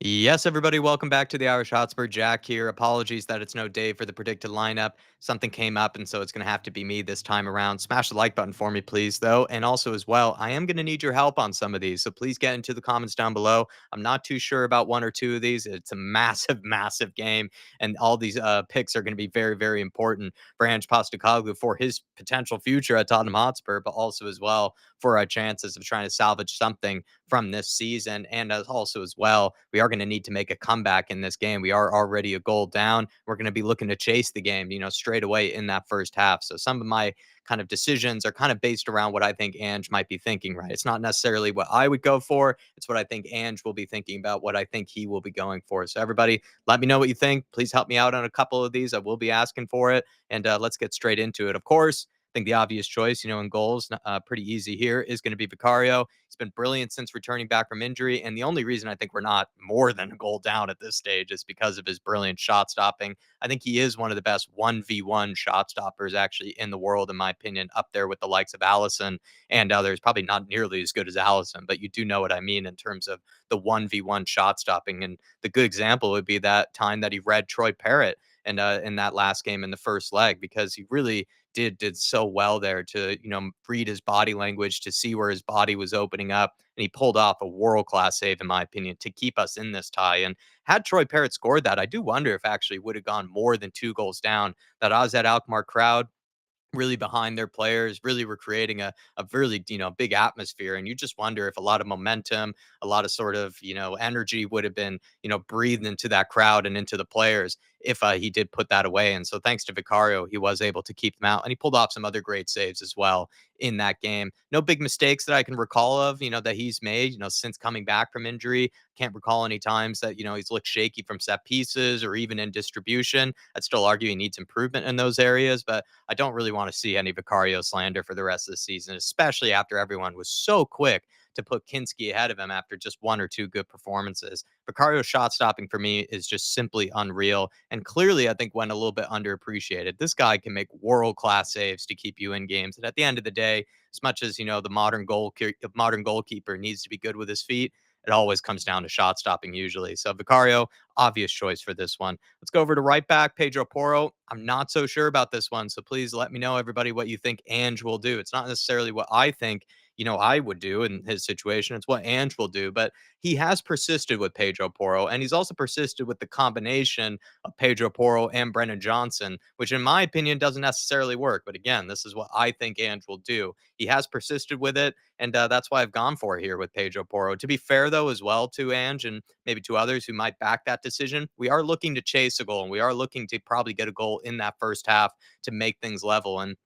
Yes, everybody, welcome back to the Irish Hotspur. Jack here. Apologies that it's no Dave for the predicted lineup. Something came up, and so it's going to have to be me this time around. Smash the like button for me, please, though. And also, as well, I am going to need your help on some of these. So please get into the comments down below. I'm not too sure about one or two of these. It's a massive, massive game, and all these picks are going to be very, very important for Ange Postecoglou for his potential future at Tottenham Hotspur, but also as well for our chances of trying to salvage something from this season. And as also as well, we are going to need to make a comeback in this game. We are already a goal down. We're going to be looking to chase the game, straight away in that first half. So some of my kind of decisions are kind of based around what I think Ange might be thinking, right? It's not necessarily what I would go for. It's what I think Ange will be thinking about, what I think he will be going for. So everybody, let me know what you think. Please help me out on a couple of these. I will be asking for it. And let's get straight into it. Of course, I think the obvious choice, in goals, pretty easy here, is going to be Vicario. He's been brilliant since returning back from injury. And the only reason I think we're not more than a goal down at this stage is because of his brilliant shot stopping. I think he is one of the best 1v1 shot stoppers actually in the world, in my opinion, up there with the likes of Allison and others. Probably not nearly as good as Allison, but you do know what I mean in terms of the 1v1 shot stopping. And the good example would be that time that he read Troy Parrott and in that last game in the first leg, because he really did so well there to read his body language, to see where his body was opening up, and he pulled off a world class save in my opinion to keep us in this tie. And had Troy Parrott scored that, I do wonder if actually would have gone more than 2 goals down. That AZ Alkmaar crowd really behind their players, really were creating a really, big atmosphere. And you just wonder if a lot of momentum, a lot of sort of, energy would have been, breathed into that crowd and into the players if he did put that away. And so thanks to Vicario, he was able to keep them out, and he pulled off some other great saves as well in that game. No big mistakes that I can recall of, that he's made, since coming back from injury. Can't recall any times that, he's looked shaky from set pieces or even in distribution. I'd still argue he needs improvement in those areas, but I don't really want to see any Vicario slander for the rest of the season, especially after everyone was so quick to put Kinski ahead of him after just one or two good performances. Vicario's shot stopping for me is just simply unreal. And clearly, I think went a little bit underappreciated. This guy can make world class saves to keep you in games. And at the end of the day, as much as the modern goalkeeper needs to be good with his feet, it always comes down to shot stopping usually. So Vicario, obvious choice for this one. Let's go over to right back, Pedro Porro. I'm not so sure about this one, so please let me know, everybody, what you think Ange will do. It's not necessarily what I think, I would do in his situation. It's what Ange will do, but he has persisted with Pedro Porro, and he's also persisted with the combination of Pedro Porro and Brennan Johnson, which in my opinion doesn't necessarily work. But again, this is what I think Ange will do. He has persisted with it, and that's why I've gone for it here with Pedro Porro. To be fair, though, as well to Ange and maybe to others who might back that decision, we are looking to chase a goal, and we are looking to probably get a goal in that first half to make things level. And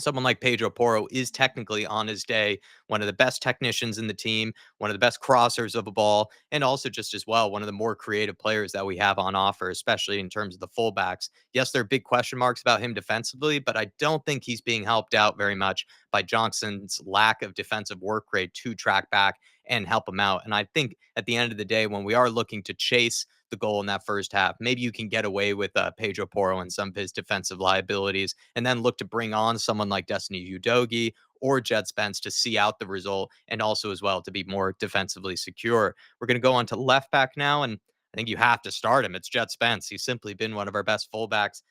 someone like Pedro Porro is technically on his day one of the best technicians in the team, one of the best crossers of a ball, and also just as well one of the more creative players that we have on offer, especially in terms of the fullbacks. Yes, there are big question marks about him defensively, but I don't think he's being helped out very much by Johnson's lack of defensive work rate to track back and help him out. And I think at the end of the day, when we are looking to chase the goal in that first half, maybe you can get away with Pedro Porro and some of his defensive liabilities, and then look to bring on someone like Destiny Udogie or Jet Spence to see out the result, and also as well to be more defensively secure. We're going to go on to left back now, and I think you have to start him. It's Jet Spence. He's simply been one of our best fullbacks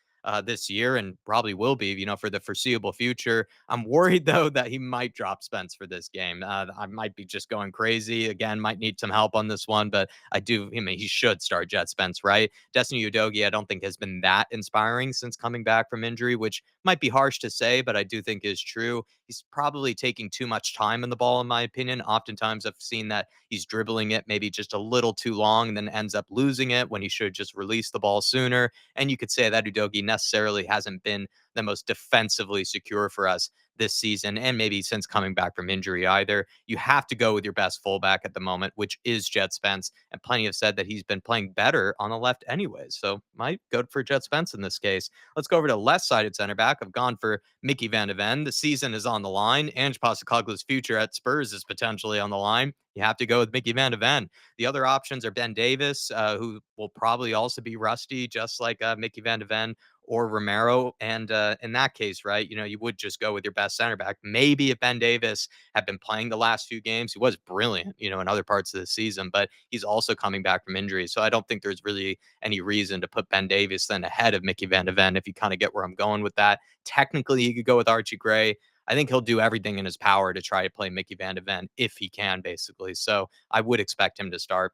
this year, and probably will be, for the foreseeable future. I'm worried though that he might drop Spence for this game. I might be just going crazy again. Might need some help on this one, but I do. I mean, he should start Jet Spence, right? Destiny Udogie, I don't think has been that inspiring since coming back from injury, which might be harsh to say, but I do think is true. He's probably taking too much time in the ball, in my opinion. Oftentimes, I've seen that he's dribbling it maybe just a little too long and then ends up losing it when he should just release the ball sooner. And you could say that Udogie necessarily hasn't been the most defensively secure for us this season, and maybe since coming back from injury either. You have to go with your best fullback at the moment, which is Jet Spence. And plenty have said that he's been playing better on the left anyways. So might go for Jet Spence in this case. Let's go over to left-sided center back. I've gone for Micky van de Ven. The season is on the line. Ange Postecoglou's future at Spurs is potentially on the line. You have to go with Micky van de Ven. The other options are Ben Davis, who will probably also be rusty, just like Micky van de Ven, or Romero. And in that case, right, you would just go with your best center back. Maybe if Ben Davis had been playing the last few games, he was brilliant, in other parts of the season, but he's also coming back from injury. So I don't think there's really any reason to put Ben Davis then ahead of Mickey Van de Ven, if you kind of get where I'm going with that. Technically, he could go with Archie Gray. I think he'll do everything in his power to try to play Mickey Van de Ven if he can, basically. So I would expect him to start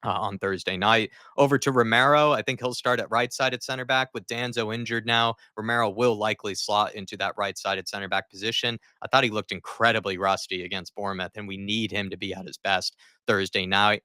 on Thursday night. Over to Romero. I think he'll start at right sided center back with Danzo injured now. Romero will likely slot into that right sided center back position. I thought he looked incredibly rusty against Bournemouth, and we need him to be at his best Thursday night.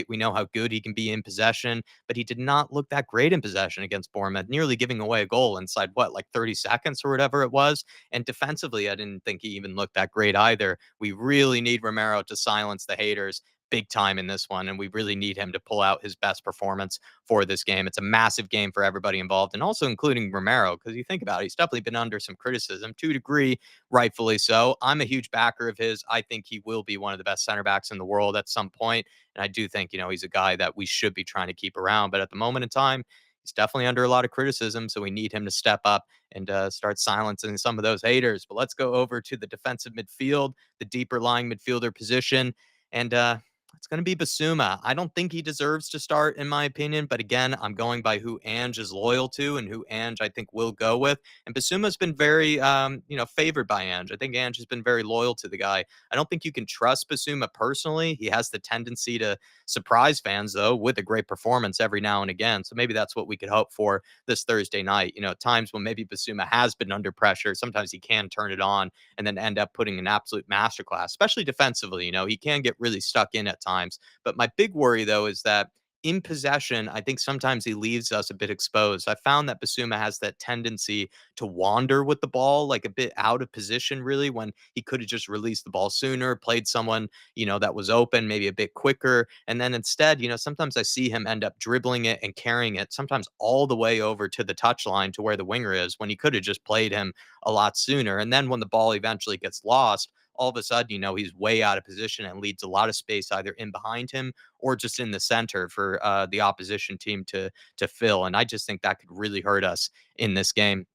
We know how good he can be in possession, but he did not look that great in possession against Bournemouth, nearly giving away a goal inside like 30 seconds or whatever it was. And defensively, I didn't think he even looked that great either. We really need Romero to silence the haters big time in this one, and we really need him to pull out his best performance for this game. It's a massive game for everybody involved, and also including Romero, because you think about it, he's definitely been under some criticism to a degree, rightfully so. I'm a huge backer of his. I think he will be one of the best center backs in the world at some point, and I do think he's a guy that we should be trying to keep around. But at the moment in time, he's definitely under a lot of criticism, so we need him to step up and start silencing some of those haters. But let's go over to the defensive midfield, the deeper lying midfielder position. And it's going to be Basuma. I don't think he deserves to start, in my opinion. But again, I'm going by who Ange is loyal to and who Ange I think will go with. And Basuma's been very, favored by Ange. I think Ange has been very loyal to the guy. I don't think you can trust Basuma personally. He has the tendency to surprise fans, though, with a great performance every now and again. So maybe that's what we could hope for this Thursday night. Times when maybe Basuma has been under pressure, sometimes he can turn it on and then end up putting an absolute masterclass, especially defensively. He can get really stuck in at times. But my big worry, though, is that in possession, I think sometimes he leaves us a bit exposed. I found that Basuma has that tendency to wander with the ball, like a bit out of position, really, when he could have just released the ball sooner, played someone, that was open, maybe a bit quicker. And then instead, sometimes I see him end up dribbling it and carrying it, sometimes all the way over to the touchline to where the winger is, when he could have just played him a lot sooner. And then when the ball eventually gets lost, all of a sudden, he's way out of position and leaves a lot of space either in behind him or just in the center for the opposition team to fill. And I just think that could really hurt us in this game.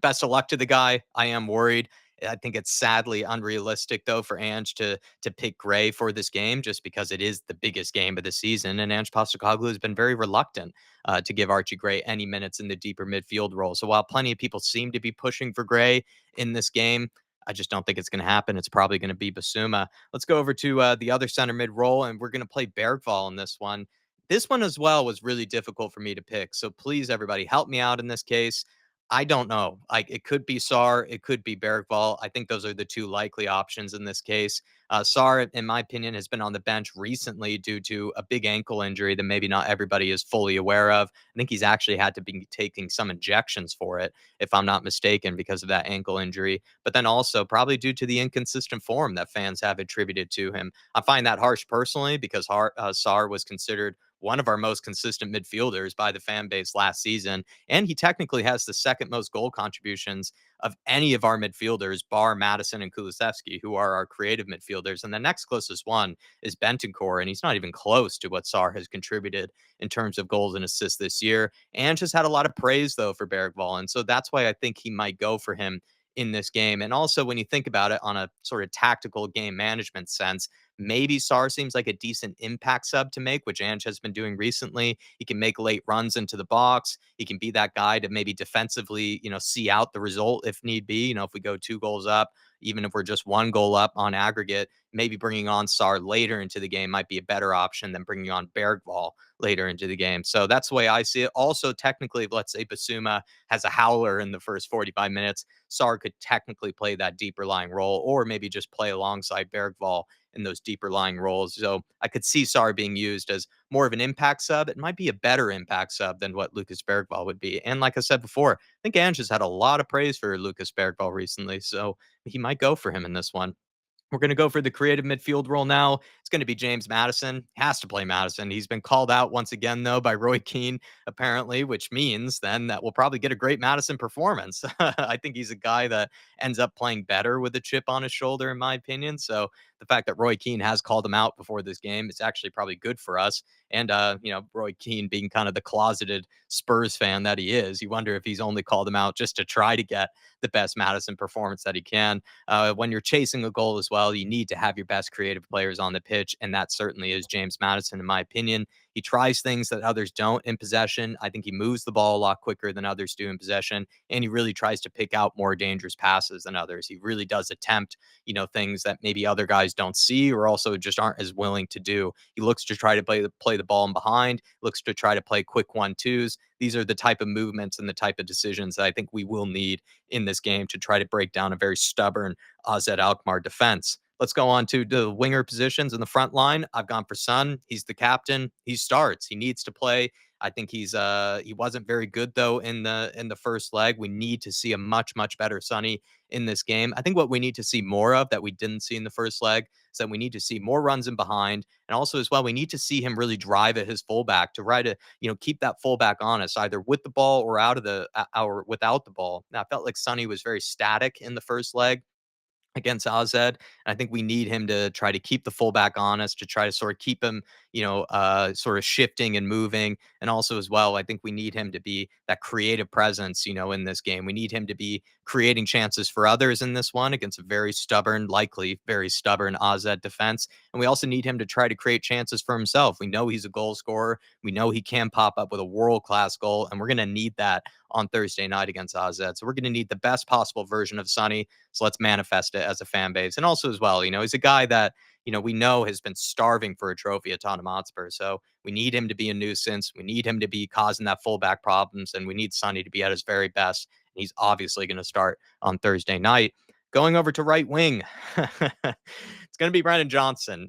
Best of luck to the guy. I am worried. I think it's sadly unrealistic, though, for Ange to pick Gray for this game, just because it is the biggest game of the season. And Ange Postecoglou has been very reluctant to give Archie Gray any minutes in the deeper midfield role. So while plenty of people seem to be pushing for Gray in this game, I just don't think it's going to happen. It's probably going to be Basuma. Let's go over to the other center mid role, and we're going to play Bergvall in this one. This one as well was really difficult for me to pick. So please, everybody, help me out in this case. I don't know. Like, it could be Sar, it could be Bergvall. I think those are the two likely options in this case. Sar, in my opinion, has been on the bench recently due to a big ankle injury that maybe not everybody is fully aware of. I think he's actually had to be taking some injections for it, if I'm not mistaken, because of that ankle injury. But then also probably due to the inconsistent form that fans have attributed to him. I find that harsh personally, because Sar was considered one of our most consistent midfielders by the fan base last season. And he technically has the second most goal contributions of any of our midfielders, bar Madison and Kulusevski, who are our creative midfielders. And the next closest one is Bentancur, and he's not even close to what Sar has contributed in terms of goals and assists this year. And just had a lot of praise, though, for Bergvall. And so that's why I think he might go for him in this game. And also, when you think about it on a sort of tactical game management sense, maybe Sar seems like a decent impact sub to make, which Ange has been doing recently. He can make late runs into the box. He can be that guy to maybe defensively, see out the result if need be. If we go 2 goals up, even if we're just 1 goal up on aggregate, maybe bringing on Sar later into the game might be a better option than bringing on Bergvall later into the game. So that's the way I see it. Also, technically, let's say Basuma has a howler in the first 45 minutes. Sar could technically play that deeper lying role, or maybe just play alongside Bergvall in those deeper lying roles. So I could see Sar being used as more of an impact sub. It might be a better impact sub than what Lucas Bergvall would be. And like I said before, I think Ange has had a lot of praise for Lucas Bergvall recently. So he might go for him in this one. We're going to go for the creative midfield role now. It's going to be James Madison. Has to play Madison. He's been called out once again, though, by Roy Keane, apparently, which means then that we'll probably get a great Madison performance. I think he's a guy that ends up playing better with a chip on his shoulder, in my opinion. So the fact that Roy Keane has called him out before this game is actually probably good for us. And, Roy Keane being kind of the closeted Spurs fan that he is, you wonder if he's only called him out just to try to get the best Madison performance that he can. When you're chasing a goal as well, you need to have your best creative players on the pitch. And that certainly is James Madison, in my opinion. He tries things that others don't in possession. I think he moves the ball a lot quicker than others do in possession. And he really tries to pick out more dangerous passes than others. He really does attempt, things that maybe other guys don't see or also just aren't as willing to do. He looks to try to play the ball in behind, looks to try to play quick 1-2s. These are the type of movements and the type of decisions that I think we will need in this game to try to break down a very stubborn AZ Alkmaar defense. Let's go on to the winger positions in the front line. I've gone for Son. He's the captain. He starts. He needs to play. I think he wasn't very good though in the first leg. We need to see a much better Sonny in this game. I think what we need to see more of that we didn't see in the first leg is that we need to see more runs in behind, and also as well we need to see him really drive at his fullback to try to keep that fullback honest either with the ball or out of the or without the ball. Now I felt like Sonny was very static in the first leg against AZ. And I think we need him to try to keep the fullback honest, to try to sort of keep him, sort of shifting and moving. And also, as well, I think we need him to be that creative presence, in this game. We need him to be creating chances for others in this one against a very stubborn, likely very stubborn AZ defense. And we also need him to try to create chances for himself. We know he's a goal scorer. We know he can pop up with a world class goal, and we're going to need that on Thursday night against AZ. So we're going to need the best possible version of Sonny. So let's manifest it as a fan base. And also, as well, he's a guy that, we know has been starving for a trophy at Tottenham Hotspur. So we need him to be a nuisance. We need him to be causing that fullback problems. And we need Sonny to be at his very best. And he's obviously going to start on Thursday night. Going over to right wing, it's going to be Brennan Johnson.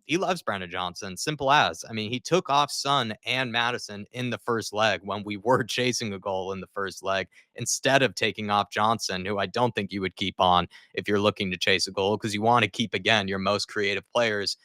He loves Brennan Johnson. Simple as. I mean, he took off Son and Madison in the first leg when we were chasing a goal in the first leg instead of taking off Johnson, who I don't think you would keep on if you're looking to chase a goal because you want to keep, again, your most creative players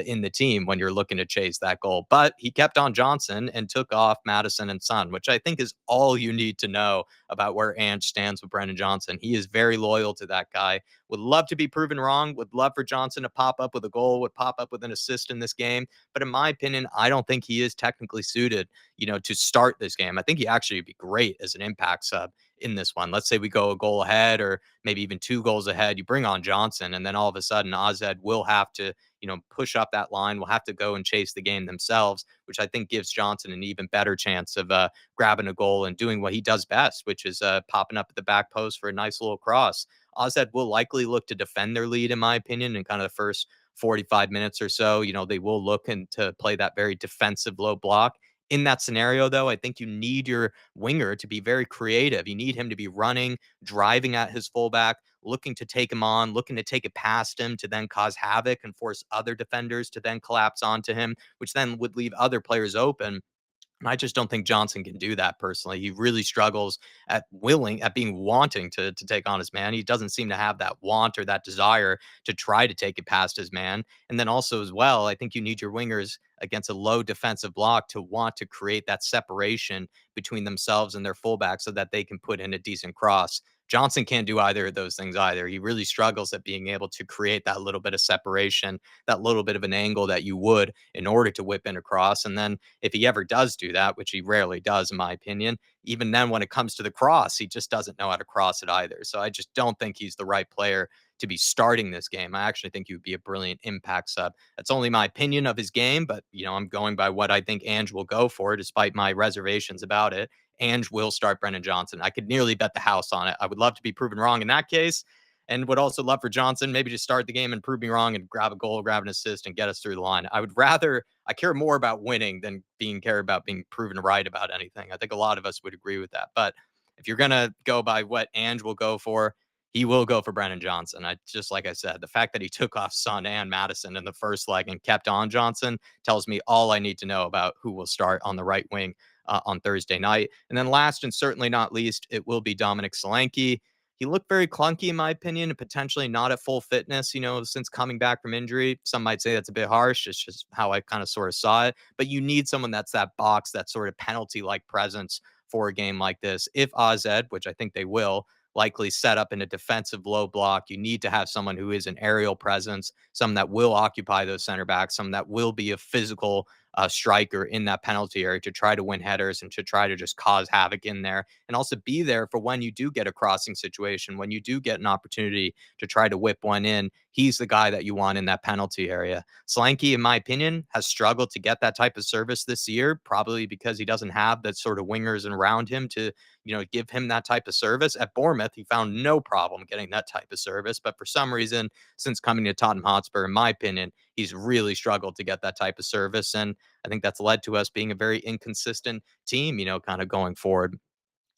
in the team when you're looking to chase that goal. But he kept on Johnson and took off Madison and Son, which I think is all you need to know about where Ange stands with Brennan Johnson. He is very loyal to that guy. Would love to be proven wrong. Would love for Johnson to pop up with a goal, would pop up with an assist in this game. But in my opinion, I don't think he is technically suited, to start this game. I think he actually would be great as an impact sub in this one. Let's say we go a goal ahead or maybe even 2 goals ahead. You bring on Johnson, and then all of a sudden, AZ will have to, push up that line. Will have to go and chase the game themselves, which I think gives Johnson an even better chance of grabbing a goal and doing what he does best, which is popping up at the back post for a nice little cross. AZ will likely look to defend their lead, in my opinion, in kind of the first 45 minutes or so. They will look and to play that very defensive low block. In that scenario, though, I think you need your winger to be very creative. You need him to be running, driving at his fullback, looking to take him on, looking to take it past him to then cause havoc and force other defenders to then collapse onto him, which then would leave other players open. And I just don't think Johnson can do that personally. He really struggles at being wanting to take on his man. He doesn't seem to have that want or that desire to try to take it past his man. And then also as well, I think you need your wingers against a low defensive block to want to create that separation between themselves and their fullback so that they can put in a decent cross. Johnson can't do either of those things either. He really struggles at being able to create that little bit of separation, that little bit of an angle that you would in order to whip in a cross. And then if he ever does do that, which he rarely does, in my opinion, even then when it comes to the cross, he just doesn't know how to cross it either. So I just don't think he's the right player to be starting this game. I actually think he would be a brilliant impact sub. That's only my opinion of his game, but I'm going by what I think Ange will go for, despite my reservations about it. Ange will start Brennan Johnson. I could nearly bet the house on it. I would love to be proven wrong in that case, and would also love for Johnson maybe to start the game and prove me wrong and grab a goal, grab an assist, and get us through the line. I care more about winning than care about being proven right about anything. I think a lot of us would agree with that. But if you're going to go by what Ange will go for, he will go for Brennan Johnson. Just like I said, the fact that he took off Son and Madison in the first leg and kept on Johnson tells me all I need to know about who will start on the right wing on Thursday night. And then last and certainly not least, it will be Dominic Solanke. he looked very clunky in my opinion, and potentially not at full fitness, since coming back from injury. Some might say that's a bit harsh. It's just how I kind of sort of saw it. But you need someone that's that box, that sort of penalty like presence for a game like this. If AZ, which I think they will, likely set up in a defensive low block, you need to have someone who is an aerial presence, someone that will occupy those center backs, someone that will be a physical striker in that penalty area to try to win headers and to try to just cause havoc in there, and also be there for when you do get a crossing situation, when you do get an opportunity to try to whip one in. He's the guy that you want in that penalty area. Slanky, in my opinion, has struggled to get that type of service this year, probably because he doesn't have that sort of wingers around him to, give him that type of service. At Bournemouth, he found no problem getting that type of service. But for some reason, since coming to Tottenham Hotspur, in my opinion, he's really struggled to get that type of service. And I think that's led to us being a very inconsistent team, kind of going forward.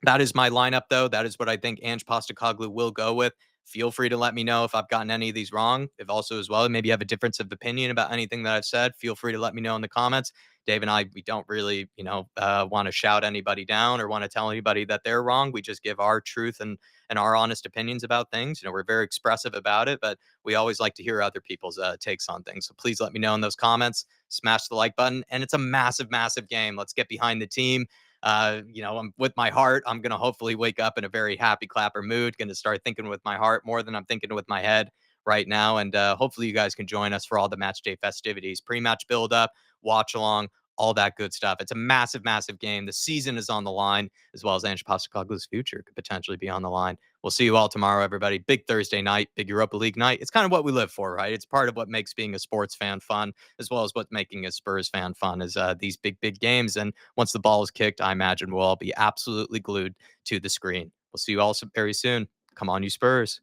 That is my lineup, though. That is what I think Ange Postecoglou will go with. Feel free to let me know if I've gotten any of these wrong. If also, as well, maybe you have a difference of opinion about anything that I've said, feel free to let me know in the comments. Dave and I, we don't really, want to shout anybody down or want to tell anybody that they're wrong. We just give our truth and our honest opinions about things. We're very expressive about it, but we always like to hear other people's takes on things. So please let me know in those comments. Smash the like button, and it's a massive, massive game. Let's get behind the team. I'm with my heart. I'm going to hopefully wake up in a very happy clapper mood, going to start thinking with my heart more than I'm thinking with my head right now. And hopefully you guys can join us for all the match day festivities, pre-match build up, watch along, all that good stuff. It's a massive, massive game. The season is on the line, as well as Ange Postecoglou's future could potentially be on the line. We'll see you all tomorrow, everybody. Big Thursday night, big Europa League night. It's kind of what we live for, right? It's part of what makes being a sports fan fun, as well as what making a Spurs fan fun is these big, big games. And once the ball is kicked, I imagine we'll all be absolutely glued to the screen. We'll see you all very soon. Come on, you Spurs.